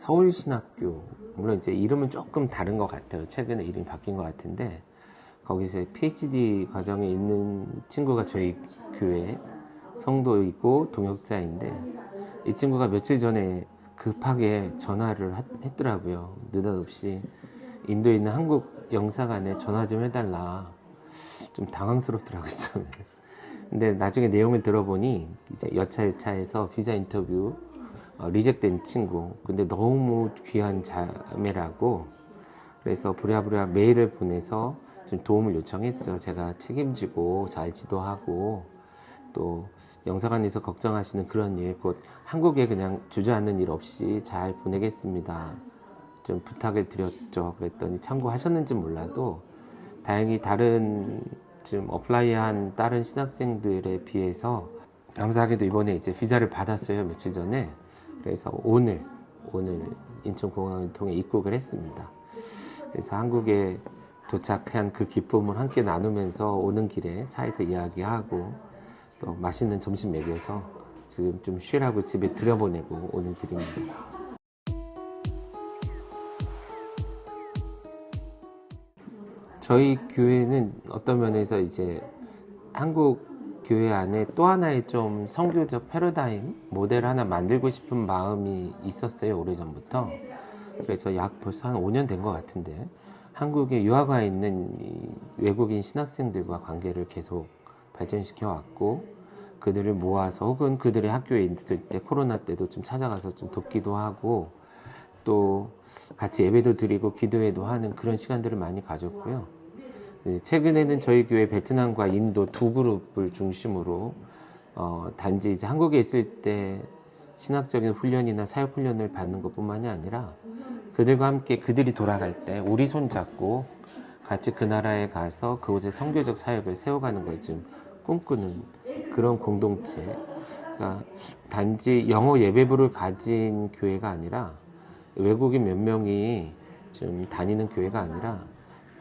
서울신학교, 물론 이제 이름은 조금 다른 것 같아요. 최근에 이름이 바뀐 것 같은데, 거기서 PhD 과정에 있는 친구가 저희 교회 성도이고 동역자인데, 이 친구가 며칠 전에 급하게 전화를 했더라고요. 느닷없이 인도에 있는 한국 영사관에 전화 좀 해달라. 좀 당황스럽더라고요, 처음에. 근데 나중에 내용을 들어보니 이제 여차여차해서 비자 인터뷰 리젝된 친구. 근데 너무 귀한 자매라고, 그래서 부랴부랴 메일을 보내서 좀 도움을 요청했죠. 제가 책임지고 잘 지도하고, 또 영사관에서 걱정하시는 그런 일, 곧 한국에 그냥 주저앉는 일 없이 잘 보내겠습니다. 좀 부탁을 드렸죠. 그랬더니 참고하셨는지 몰라도 다행히 다른 지금 어플라이한 다른 신학생들에 비해서 감사하게도 이번에 이제 비자를 받았어요. 며칠 전에. 그래서 오늘 인천공항을 통해 입국을 했습니다. 그래서 한국에 도착한 그 기쁨을 함께 나누면서 오는 길에 차에서 이야기하고 또 맛있는 점심 먹여서 지금 좀 쉬라고 집에 들여보내고 오는 길입니다. 저희 교회는 어떤 면에서 이제 한국 교회 안에 또 하나의 좀 선교적 패러다임 모델 하나 만들고 싶은 마음이 있었어요. 오래전부터. 그래서 약 벌써 한 5년 된 것 같은데, 한국에 유학 와 있는 외국인 신학생들과 관계를 계속 발전시켜 왔고, 그들을 모아서 혹은 그들의 학교에 있을 때 코로나 때도 좀 찾아가서 좀 돕기도 하고, 또 같이 예배도 드리고 기도회도 하는 그런 시간들을 많이 가졌고요. 최근에는 저희 교회 베트남과 인도 두 그룹을 중심으로 단지 이제 한국에 있을 때 신학적인 훈련이나 사역 훈련을 받는 것뿐만이 아니라 그들과 함께 그들이 돌아갈 때 우리 손잡고 같이 그 나라에 가서 그곳의 선교적 사역을 세워가는 걸 좀 꿈꾸는 그런 공동체. 그러니까 단지 영어 예배부를 가진 교회가 아니라, 외국인 몇 명이 좀 다니는 교회가 아니라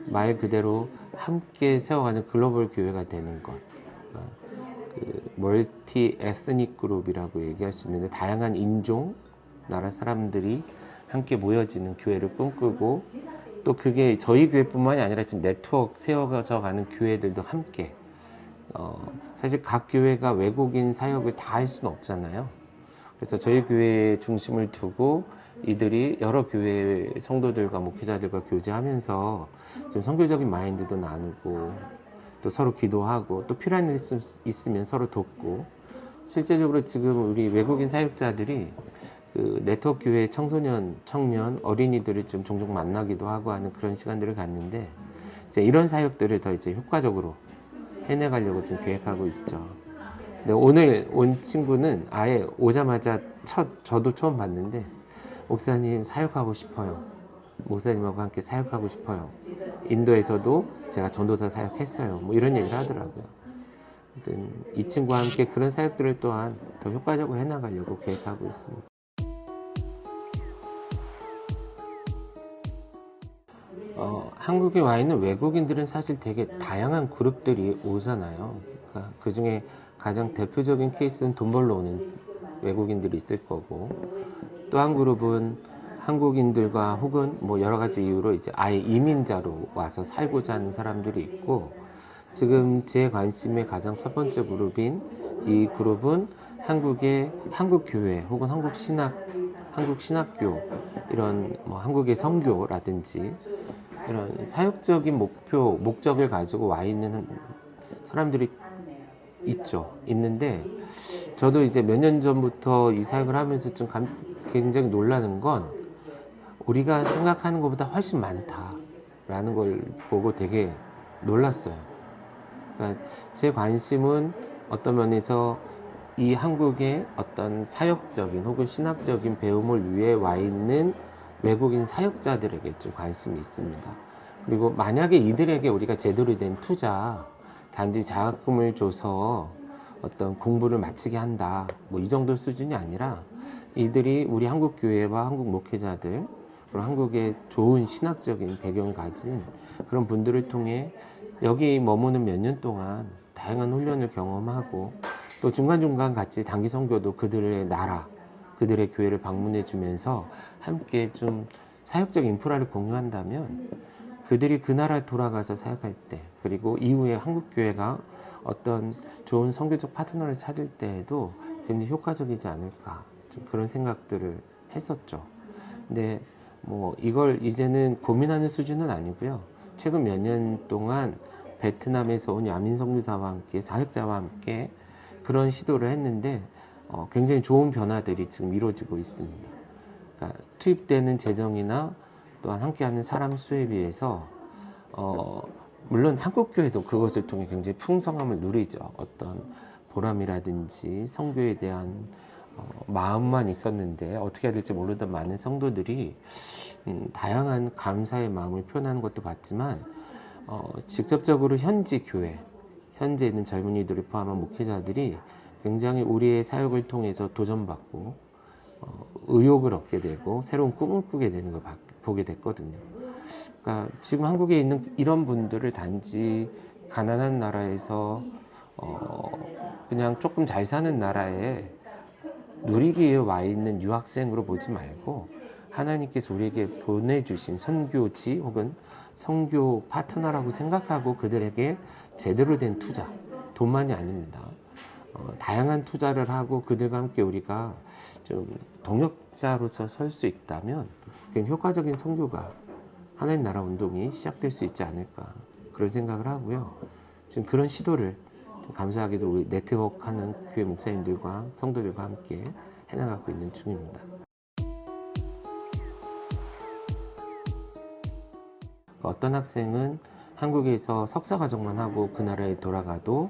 말 그대로 함께 세워가는 글로벌 교회가 되는 것. 그 멀티 에스닉 그룹이라고 얘기할 수 있는데, 다양한 인종, 나라 사람들이 함께 모여지는 교회를 꿈꾸고, 또 그게 저희 교회뿐만이 아니라 지금 네트워크 세워져 가는 교회들도 함께, 사실 각 교회가 외국인 사역을 다 할 수는 없잖아요. 그래서 저희 교회에 중심을 두고 이들이 여러 교회 성도들과 목회자들과 교제하면서 좀 선교적인 마인드도 나누고, 또 서로 기도하고, 또 필요한 일 있으면 서로 돕고, 실제적으로 지금 우리 외국인 사역자들이 그 네트워크 교회 청소년, 청년, 어린이들을 좀 종종 만나기도 하고 하는 그런 시간들을 갖는데, 이제 이런 사역들을 더 이제 효과적으로 해내가려고 좀 계획하고 있죠. 근데 오늘 온 친구는 아예 오자마자 저도 처음 봤는데, 목사님 사역하고 싶어요. 목사님하고 함께 사역하고 싶어요. 인도에서도 제가 전도사 사역했어요. 뭐 이런 얘기를 하더라고요. 이 친구와 함께 그런 사역들을 또한 더 효과적으로 해나가려고 계획하고 있습니다. 한국에 와 있는 외국인들은 사실 되게 다양한 그룹들이 오잖아요. 그러니까 그 중에 가장 대표적인 케이스는 돈 벌러 오는 외국인들이 있을 거고, 또 한 그룹은 한국인들과 혹은 뭐 여러 가지 이유로 이제 아예 이민자로 와서 살고자 하는 사람들이 있고, 지금 제 관심의 가장 첫 번째 그룹인 이 그룹은 한국의 한국교회 혹은 한국신학교, 이런 뭐 한국의 선교라든지 이런 사역적인 목적을 가지고 와 있는 사람들이 있는데, 저도 이제 몇 년 전부터 이 사역을 하면서 좀 굉장히 놀라는 건, 우리가 생각하는 것보다 훨씬 많다라는 걸 보고 되게 놀랐어요. 그러니까 제 관심은 어떤 면에서 이 한국의 어떤 사역적인 혹은 신학적인 배움을 위해 와 있는 외국인 사역자들에게 좀 관심이 있습니다. 그리고 만약에 이들에게 우리가 제대로 된 투자, 단지 장학금을 줘서 어떤 공부를 마치게 한다, 뭐 이 정도 수준이 아니라, 이들이 우리 한국 교회와 한국 목회자들, 그리고 한국의 좋은 신학적인 배경을 가진 그런 분들을 통해 여기 머무는 몇 년 동안 다양한 훈련을 경험하고, 또 중간중간 같이 단기 선교도 그들의 나라, 그들의 교회를 방문해 주면서 함께 좀 사역적 인프라를 공유한다면 그들이 그 나라에 돌아가서 사역할 때, 그리고 이후에 한국교회가 어떤 좋은 선교적 파트너를 찾을 때에도 굉장히 효과적이지 않을까, 좀 그런 생각들을 했었죠. 근데 뭐 이걸 이제는 고민하는 수준은 아니고요. 최근 몇 년 동안 베트남에서 온 야민 선교사와 함께, 사역자와 함께 그런 시도를 했는데 굉장히 좋은 변화들이 지금 이루어지고 있습니다. 그러니까 투입되는 재정이나 또한 함께하는 사람 수에 비해서 물론 한국교회도 그것을 통해 굉장히 풍성함을 누리죠. 어떤 보람이라든지 선교에 대한 마음만 있었는데 어떻게 해야 될지 모르던 많은 성도들이 다양한 감사의 마음을 표현하는 것도 봤지만 직접적으로 현지 교회, 현재 있는 젊은이들을 포함한 목회자들이 굉장히 우리의 사역을 통해서 도전받고 의욕을 얻게 되고 새로운 꿈을 꾸게 되는 걸 보게 됐거든요. 그러니까 지금 한국에 있는 이런 분들을 단지 가난한 나라에서 그냥 조금 잘 사는 나라에 누리기 위해 와 있는 유학생으로 보지 말고 하나님께서 우리에게 보내주신 선교지 혹은 선교 파트너라고 생각하고 그들에게 제대로 된 투자, 돈만이 아닙니다. 다양한 투자를 하고 그들과 함께 우리가 좀 동역자로서 설 수 있다면 굉장히 효과적인 선교가, 하나님 나라 운동이 시작될 수 있지 않을까, 그런 생각을 하고요. 지금 그런 시도를 감사하게도 우리 네트워크하는 교회 목사님들과 성도들과 함께 해나가고 있는 중입니다. 어떤 학생은 한국에서 석사과정만 하고 그 나라에 돌아가도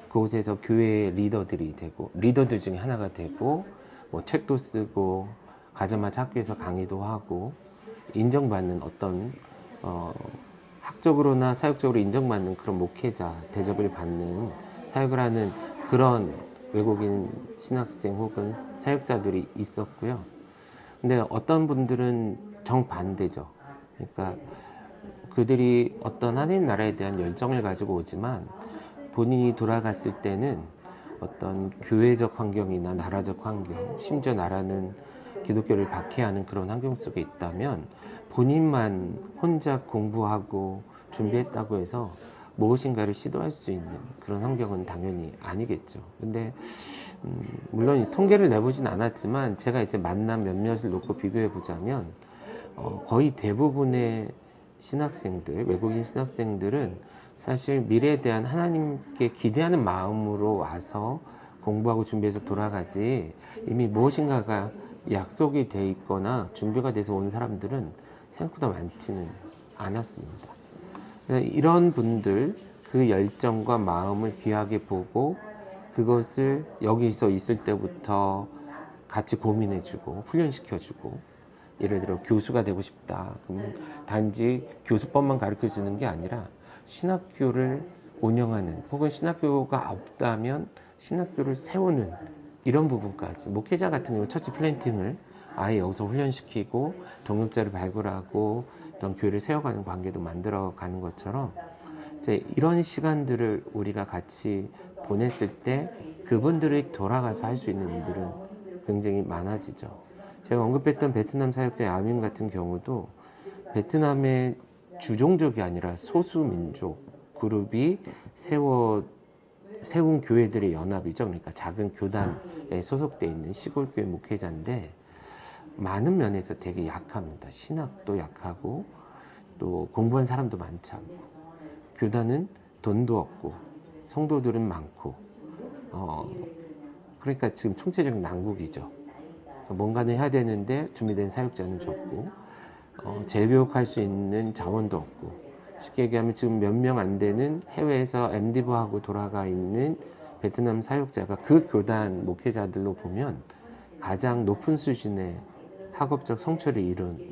그곳에서 교회의 리더들이 되고, 리더들 중에 하나가 되고, 뭐 책도 쓰고 가자마자 학교에서 강의도 하고 인정받는 어떤 학적으로나 사역적으로 인정받는 그런 목회자 대접을 받는 사역을 하는 그런 외국인 신학생 혹은 사역자들이 있었고요. 근데 어떤 분들은 정반대죠. 그러니까 그들이 어떤 하나님 나라에 대한 열정을 가지고 오지만 본인이 돌아갔을 때는 어떤 교회적 환경이나 나라적 환경, 심지어 나라는 기독교를 박해하는 그런 환경 속에 있다면 본인만 혼자 공부하고 준비했다고 해서 무엇인가를 시도할 수 있는 그런 환경은 당연히 아니겠죠. 근데 물론 이 통계를 내보진 않았지만 제가 이제 만난 몇몇을 놓고 비교해 보자면 거의 대부분의 신학생들, 외국인 신학생들은 사실 미래에 대한 하나님께 기대하는 마음으로 와서 공부하고 준비해서 돌아가지, 이미 무엇인가가 약속이 돼 있거나 준비가 돼서 온 사람들은 생각보다 많지는 않았습니다. 이런 분들, 그 열정과 마음을 귀하게 보고 그것을 여기서 있을 때부터 같이 고민해주고 훈련시켜주고, 예를 들어 교수가 되고 싶다. 그럼 단지 교수법만 가르쳐 주는 게 아니라 신학교를 운영하는, 혹은 신학교가 없다면 신학교를 세우는 이런 부분까지, 목회자 같은 경우 처치 플랜팅을 아예 여기서 훈련시키고 동역자를 발굴하고 어떤 교회를 세워가는 관계도 만들어가는 것처럼 이제 이런 시간들을 우리가 같이 보냈을 때 그분들이 돌아가서 할 수 있는 일들은 굉장히 많아지죠. 제가 언급했던 베트남 사역자 야민 같은 경우도 베트남의 주종족이 아니라 소수민족 그룹이 세운 교회들의 연합이죠. 그러니까 작은 교단에 소속되어 있는 시골교회 목회자인데 많은 면에서 되게 약합니다. 신학도 약하고 또 공부한 사람도 많지 않고, 교단은 돈도 없고 성도들은 많고 그러니까 지금 총체적인 난국이죠. 뭔가는 해야 되는데 준비된 사역자는 적고 재교육할 수 있는 자원도 없고, 쉽게 얘기하면 지금 몇 명 안 되는 해외에서 MD부하고 돌아가 있는 베트남 사역자가 그 교단 목회자들로 보면 가장 높은 수준의 학업적 성취를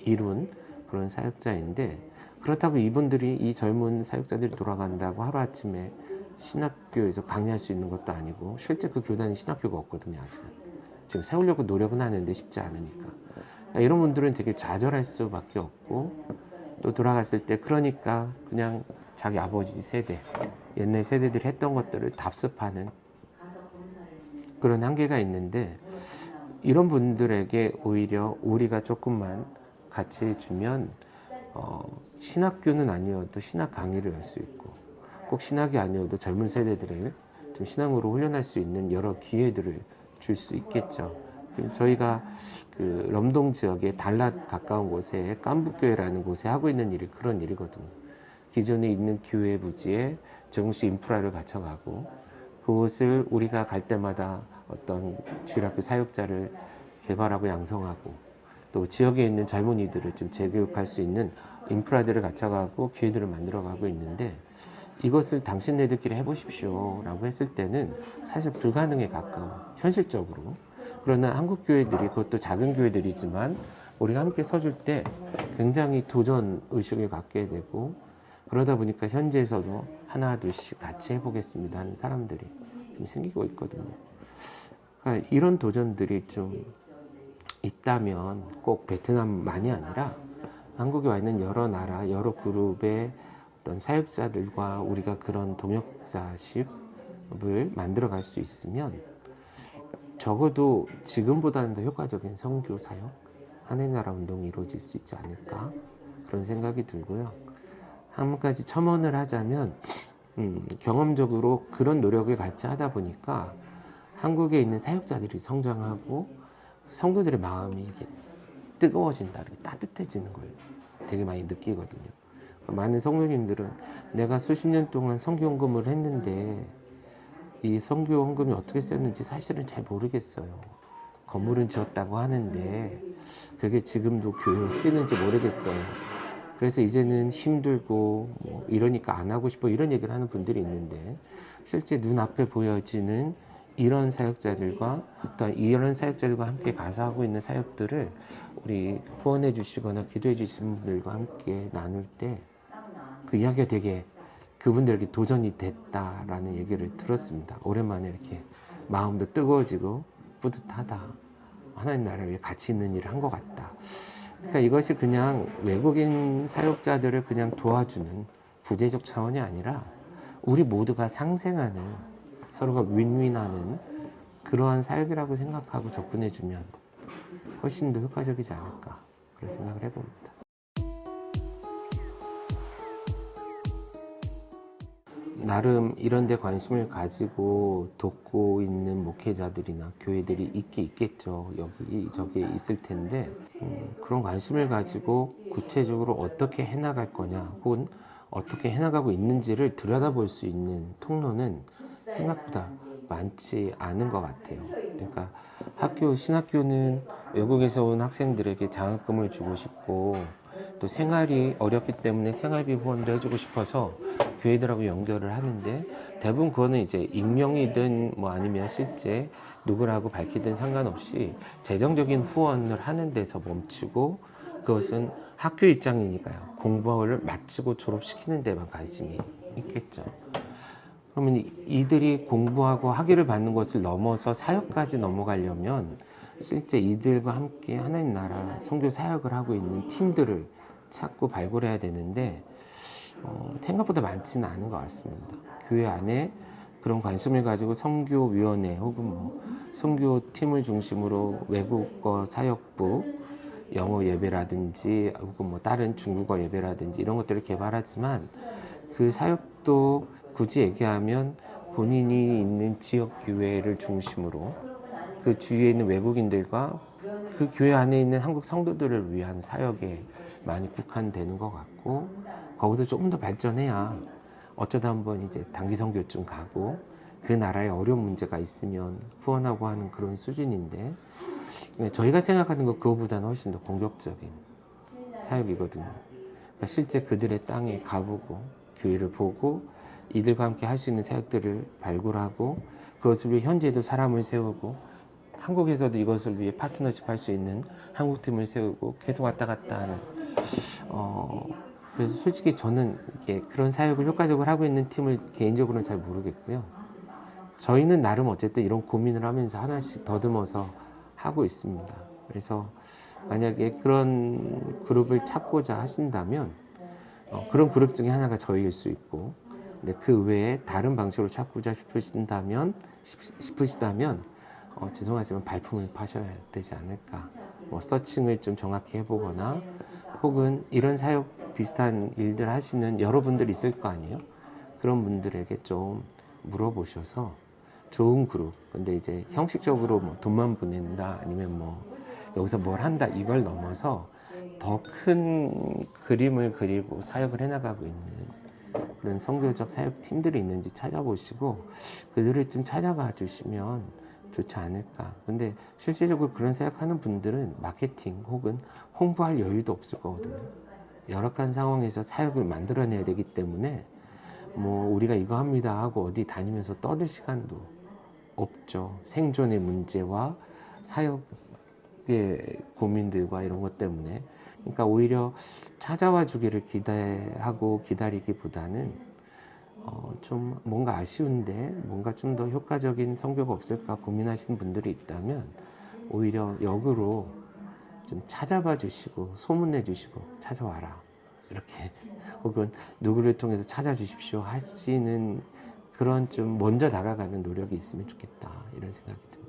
이룬 그런 사역자인데, 그렇다고 이분들이, 이 젊은 사역자들이 돌아간다고 하루아침에 신학교에서 강의할 수 있는 것도 아니고, 실제 그 교단이 신학교가 없거든요. 아직은 지금 세우려고 노력은 하는데 쉽지 않으니까. 이런 분들은 되게 좌절할 수밖에 없고, 또 돌아갔을 때 그러니까 그냥 자기 아버지 세대, 옛날 세대들이 했던 것들을 답습하는 그런 한계가 있는데, 이런 분들에게 오히려 우리가 조금만 같이 해주면 신학교는 아니어도 신학 강의를 할 수 있고, 꼭 신학이 아니어도 젊은 세대들을 좀 신앙으로 훈련할 수 있는 여러 기회들을 줄 수 있겠죠. 저희가 그 럼동 지역의 달랏 가까운 곳에 깐북교회라는 곳에 하고 있는 일이 그런 일이거든요. 기존에 있는 교회 부지에 조금씩 인프라를 갖춰가고, 그곳을 우리가 갈 때마다 어떤 주일학교 사역자를 개발하고 양성하고, 또 지역에 있는 젊은이들을 좀 재교육할 수 있는 인프라들을 갖춰가고 기회들을 만들어가고 있는데, 이것을 당신네들끼리 해보십시오 라고 했을 때는 사실 불가능에 가까워, 현실적으로. 그러나 한국 교회들이, 그것도 작은 교회들이지만 우리가 함께 서줄 때 굉장히 도전 의식을 갖게 되고, 그러다 보니까 현지에서도 하나 둘씩 같이 해보겠습니다 하는 사람들이 좀 생기고 있거든요. 그러니까 이런 도전들이 좀 있다면 꼭 베트남만이 아니라 한국에 와 있는 여러 나라, 여러 그룹의 어떤 사역자들과 우리가 그런 동역자십을 만들어 갈 수 있으면 적어도 지금보다는 더 효과적인 선교 사역, 하나님 나라 운동이 이루어질 수 있지 않을까, 그런 생각이 들고요. 한 가지 첨언을 하자면 경험적으로 그런 노력을 같이 하다 보니까 한국에 있는 사역자들이 성장하고 성도들의 마음이 이게 뜨거워진다, 이렇게 따뜻해지는 걸 되게 많이 느끼거든요. 많은 성도님들은 내가 수십 년 동안 선교헌금을 했는데 이 선교헌금이 어떻게 쓰였는지 사실은 잘 모르겠어요. 건물은 지었다고 하는데 그게 지금도 교회에 쓰이는지 모르겠어요. 그래서 이제는 힘들고 뭐 이러니까 안 하고 싶어, 이런 얘기를 하는 분들이 있는데, 실제 눈앞에 보여지는 이런 사역자들과 또 이런 사역자들과 함께 가서 하고 있는 사역들을 우리 후원해 주시거나 기도해 주신 분들과 함께 나눌 때 그 이야기가 되게 그분들에게 도전이 됐다라는 얘기를 들었습니다. 오랜만에 이렇게 마음도 뜨거워지고 뿌듯하다, 하나님 나라를 위해 가치 있는 일을 한 것 같다. 그러니까 이것이 그냥 외국인 사역자들을 그냥 도와주는 부재적 차원이 아니라 우리 모두가 상생하는, 서로가 윈윈하는 그러한 사역이라고 생각하고 접근해주면 훨씬 더 효과적이지 않을까, 그런 생각을 해봅니다. 나름 이런 데 관심을 가지고 돕고 있는 목회자들이나 교회들이 있겠죠. 여기저기에 있을 텐데, 그런 관심을 가지고 구체적으로 어떻게 해나갈 거냐, 혹은 어떻게 해나가고 있는지를 들여다볼 수 있는 통로는 생각보다 많지 않은 것 같아요. 그러니까 신학교는 외국에서 온 학생들에게 장학금을 주고 싶고, 또 생활이 어렵기 때문에 생활비 후원도 해주고 싶어서 교회들하고 연결을 하는데, 대부분 그거는 이제 익명이든 뭐 아니면 실제 누구라고 밝히든 상관없이 재정적인 후원을 하는 데서 멈추고, 그것은 학교 입장이니까요, 공부를 마치고 졸업시키는 데만 관심이 있겠죠. 그러면 이들이 공부하고 학위를 받는 것을 넘어서 사역까지 넘어가려면 실제 이들과 함께 하나님 나라 선교 사역을 하고 있는 팀들을 찾고 발굴해야 되는데, 생각보다 많지는 않은 것 같습니다. 교회 안에 그런 관심을 가지고 선교위원회 혹은 뭐 선교팀을 중심으로 외국어 사역부, 영어 예배라든지 혹은 뭐 다른 중국어 예배라든지 이런 것들을 개발하지만, 그 사역도 굳이 얘기하면 본인이 있는 지역 교회를 중심으로 그 주위에 있는 외국인들과 그 교회 안에 있는 한국 성도들을 위한 사역에 많이 국한되는 것 같고, 거기서 조금 더 발전해야 어쩌다 한번 이제 단기 선교쯤 가고 그 나라에 어려운 문제가 있으면 후원하고 하는 그런 수준인데, 저희가 생각하는 것 그거보다는 훨씬 더 공격적인 사역이거든요. 그러니까 실제 그들의 땅에 가보고 교회를 보고 이들과 함께 할 수 있는 사역들을 발굴하고, 그것을 위해 현지에도 사람을 세우고 한국에서도 이것을 위해 파트너십 할 수 있는 한국팀을 세우고 계속 왔다 갔다 하는, 그래서 솔직히 저는 이렇게 그런 사역을 효과적으로 하고 있는 팀을 개인적으로는 잘 모르겠고요. 저희는 나름 어쨌든 이런 고민을 하면서 하나씩 더듬어서 하고 있습니다. 그래서 만약에 그런 그룹을 찾고자 하신다면 그런 그룹 중에 하나가 저희일 수 있고, 근데 그 외에 다른 방식으로 찾고자 싶으시다면 죄송하지만 발품을 파셔야 되지 않을까. 뭐 서칭을 좀 정확히 해보거나 혹은 이런 사역 비슷한 일들 하시는 여러분들 있을 거 아니에요? 그런 분들에게 좀 물어보셔서 좋은 그룹, 근데 이제 형식적으로 뭐 돈만 보낸다 아니면 뭐 여기서 뭘 한다 이걸 넘어서 더 큰 그림을 그리고 사역을 해나가고 있는 그런 선교적 사역 팀들이 있는지 찾아보시고 그들을 좀 찾아가 주시면 좋지 않을까. 근데 실질적으로 그런 사역하는 분들은 마케팅 혹은 홍보할 여유도 없을 거거든요. 열악한 상황에서 사역을 만들어내야 되기 때문에 뭐 우리가 이거 합니다 하고 어디 다니면서 떠들 시간도 없죠. 생존의 문제와 사역의 고민들과 이런 것 때문에. 그러니까 오히려 찾아와 주기를 기대하고 기다리기보다는 좀 뭔가 아쉬운데 뭔가 좀 더 효과적인 선교가 없을까 고민하시는 분들이 있다면 오히려 역으로 좀 찾아봐 주시고 소문내 주시고 찾아와라 이렇게 혹은 누구를 통해서 찾아주십시오 하시는 그런 좀 먼저 다가가는 노력이 있으면 좋겠다 이런 생각이 듭니다.